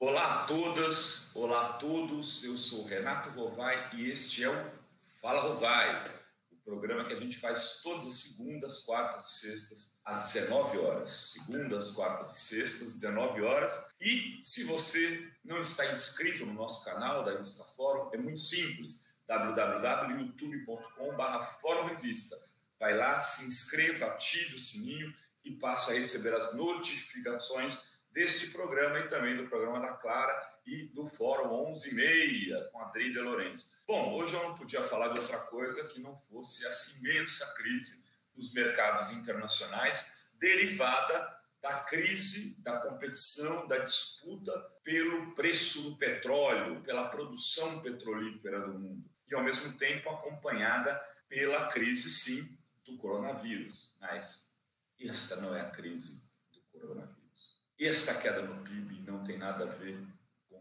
Olá a todas, olá a todos, eu sou Renato Rovai e este é o Fala Rovai, o programa que a gente faz todas as segundas, quartas e sextas, às 19 horas. Segundas, quartas e sextas, 19 horas. E se você não está inscrito no nosso canal da InstaFórum, é muito simples, www.youtube.com/Fórum Revista. Vai lá, se inscreva, ative o sininho e passe a receber as notificações deste programa e também do programa da Clara e do Fórum 11h30 com a Adri de Lourenço. Bom, hoje eu não podia falar de outra coisa que não fosse essa imensa crise nos mercados internacionais derivada da crise, da competição, da disputa pelo preço do petróleo, pela produção petrolífera do mundo e, ao mesmo tempo, acompanhada pela crise, sim, do coronavírus. Mas esta não é a crise do coronavírus. Esta queda no PIB não tem nada a ver com a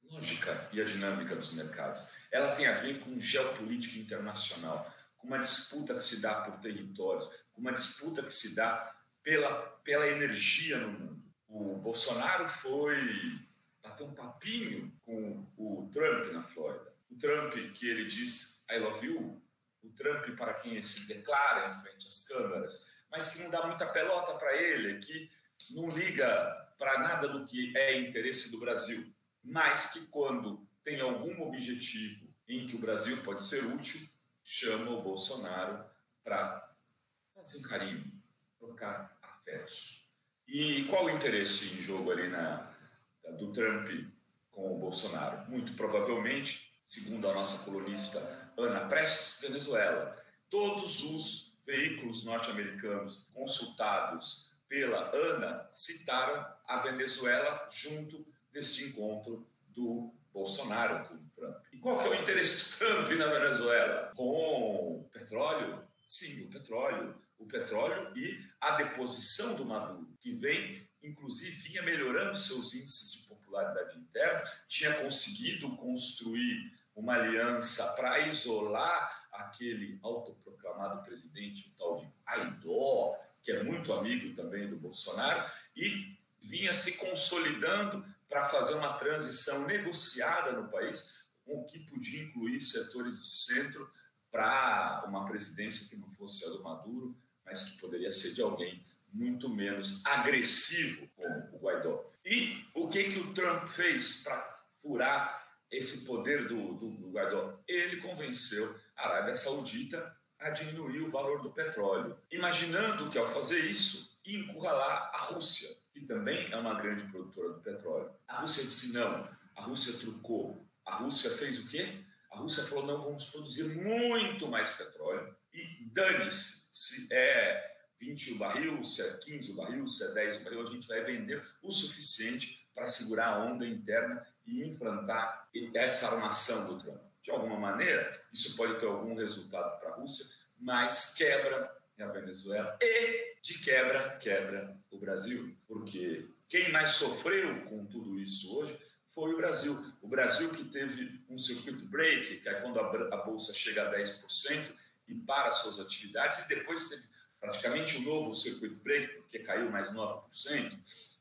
lógica e a dinâmica dos mercados. Ela tem a ver com geopolítica internacional, com uma disputa que se dá por territórios, com uma disputa que se dá pela energia no mundo. O Bolsonaro foi bater um papinho com o Trump na Flórida. O Trump que ele diz I love you, o Trump para quem ele se declara em frente às câmeras, mas que não dá muita pelota para ele, que não liga para nada do que é interesse do Brasil, mas que quando tem algum objetivo em que o Brasil pode ser útil, chama o Bolsonaro para fazer um carinho, trocar afetos. E qual o interesse em jogo ali do Trump com o Bolsonaro? Muito provavelmente, segundo a nossa colunista Ana Prestes, Venezuela. Todos os veículos norte-americanos consultados pela Ana, citaram a Venezuela junto deste encontro do Bolsonaro com o Trump. E qual que é o interesse do Trump na Venezuela? Com o petróleo? Sim, o petróleo e a deposição do Maduro, que vinha melhorando seus índices de popularidade interna, tinha conseguido construir uma aliança para isolar aquele autoproclamado presidente, o tal de Guaidó, que é muito amigo também do Bolsonaro, e vinha se consolidando para fazer uma transição negociada no país, o que podia incluir setores de centro para uma presidência que não fosse a do Maduro, mas que poderia ser de alguém muito menos agressivo como o Guaidó. E o que o Trump fez para furar esse poder do Guaidó? Ele convenceu a Arábia Saudita a diminuir o valor do petróleo, imaginando que ao fazer isso ia encurralar a Rússia, que também é uma grande produtora do petróleo. A Rússia disse não, a Rússia trucou. A Rússia fez o quê? A Rússia falou, não, vamos produzir muito mais petróleo e dane-se, se é 20 o barril, se é 15 o barril, se é 10 o barril, a gente vai vender o suficiente para segurar a onda interna e enfrentar essa armação do Trump. De alguma maneira, isso pode ter algum resultado para a Rússia, mas quebra a Venezuela e, de quebra o Brasil. Porque quem mais sofreu com tudo isso hoje foi o Brasil. O Brasil que teve um circuit break, que é quando a Bolsa chega a 10% e para suas atividades, e depois teve praticamente um novo circuit break, porque caiu mais 9%.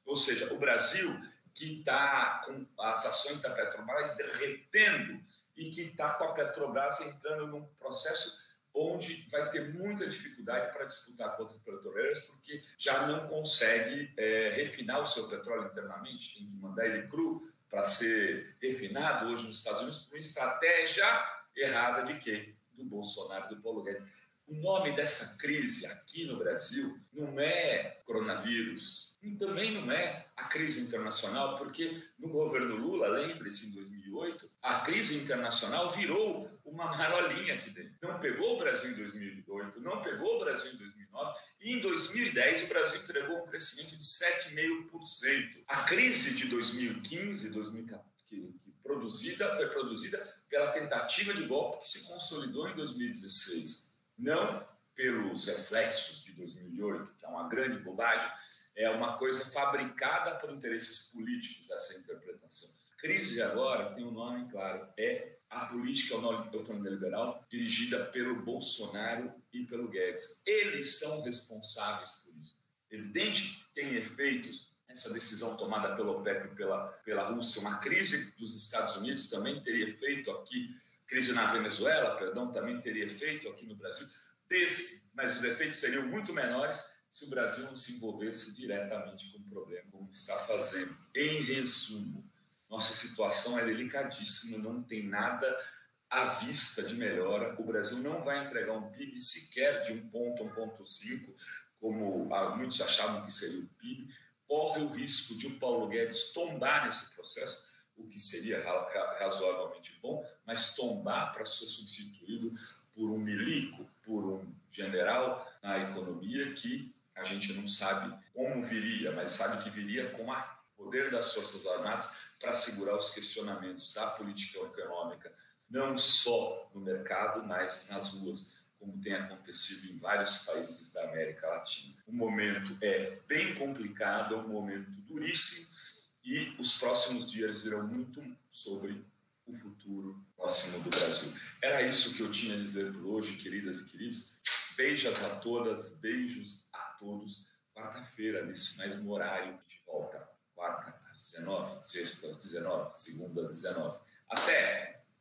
Ou seja, o Brasil que está com as ações da Petrobras derretendo e que está com a Petrobras entrando num processo onde vai ter muita dificuldade para disputar contra os petroleiros, porque já não consegue refinar o seu petróleo internamente, tem que mandar ele cru para ser refinado hoje nos Estados Unidos por uma estratégia errada de quê? Do Bolsonaro, do Paulo Guedes. O nome dessa crise aqui no Brasil não é coronavírus, e também não é a crise internacional, porque no governo Lula, lembre-se, em 2008, a crise internacional virou uma marolinha aqui dentro. Não pegou o Brasil em 2008, não pegou o Brasil em 2009, e em 2010 o Brasil entregou um crescimento de 7,5%. A crise de 2015, 2014, que foi produzida pela tentativa de golpe que se consolidou em 2016. Não pelos reflexos de 2008, que é uma grande bobagem, é uma coisa fabricada por interesses políticos, essa interpretação. Crise agora tem um nome claro, é a política neoliberal dirigida pelo Bolsonaro e pelo Guedes. Eles são responsáveis por isso. Evidente que tem efeitos, mas essa decisão tomada pela OPEP e pela Rússia, uma crise dos Estados Unidos também teria efeito aqui, crise na Venezuela, perdão, também teria efeito aqui no Brasil, mas os efeitos seriam muito menores se o Brasil não se envolvesse diretamente com o problema, como está fazendo. Em resumo, nossa situação é delicadíssima, não tem nada à vista de melhora. O Brasil não vai entregar um PIB sequer de 1 ponto, 1,5, como muitos achavam que seria o PIB. Corre o risco de o Paulo Guedes tombar nesse processo, o que seria razoavelmente bom, mas tombar para ser substituído por um milico, por um general na economia que a gente não sabe como viria, mas sabe que viria com o poder das Forças Armadas para segurar os questionamentos da política econômica, não só no mercado, mas nas ruas, como tem acontecido em vários países da América Latina. O momento é bem complicado, é um momento duríssimo e os próximos dias dirão muito sobre o futuro próximo do Brasil. Era isso que eu tinha a dizer por hoje, queridas e queridos. Beijos a todas, beijos a todos. Quarta-feira, nesse mesmo horário, de volta. Quarta às 19, sexta às 19, segunda às 19.